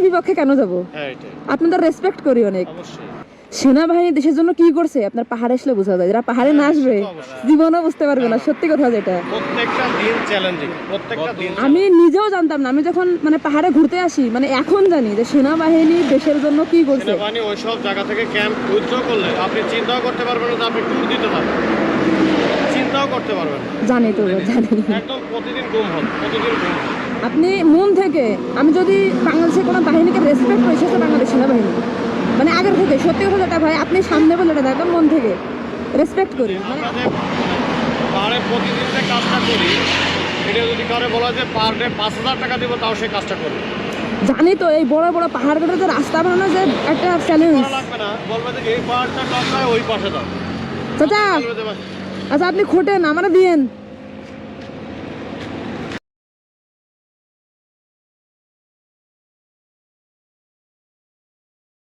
বিপক্ষে কেন যাব? হ্যাঁ এটাই আপনাদের রেসপেক্ট করি অনেক। অবশ্যই সেনাবাহিনী দেশের জন্য কি করছে আপনার পাহাড়ে আসলে বোঝা যায়। যারা পাহাড়ে না আসবে জীবনও বুঝতে পারবে না, সত্যি কথা যেটা। প্রত্যেকটা দিন চ্যালেঞ্জিং, প্রত্যেকটা দিন। আমি নিজেও জানতাম না, আমি যখন মানে পাহাড়ে ঘুরতে আসি মানে এখন জানি যে সেনাবাহিনী দেশের জন্য কি করছে। সেনাবাহিনী ওইসব জায়গা থেকে ক্যাম্প উইথড্র করলে আপনি চিন্তাও করতে পারবেন না যে আপনি ট্যুর দিতে থাকবেন, চিন্তাও করতে পারবেন না। জানি তো, জানি। একদম প্রতিদিন গুম হন, প্রতিদিন গুম হন। আপনি মন থেকে, আমি যদি বাংলাদেশের কোনো বাহিনীকে রেসপেক্ট করি সেটা বাংলাদেশ সেনাবাহিনী, মানে আগের থেকে সত্যি কথা যেটা ভাই আপনি সামনে বলে এটা একদম মন থেকে রেসপেক্ট করি। মানে আমরা যে পাহাড়ে প্রতিদিন যে কাজটা করি, এটা যদি কারো বলা যে পার ডে 5,000 টাকা দিব তাও সে কাজটা করবে। জানি তো এই বড় বড় পাহাড় কাটাতে রাস্তা বানানো যে একটা চ্যালেঞ্জ। করা লাগবে না, বলবে যে এই পাহাড়টা নয় ওই পাশে দাও। চাচা বলবে যে ভাই, আচ্ছা আপনি খোটেন আমারে দিয়েন।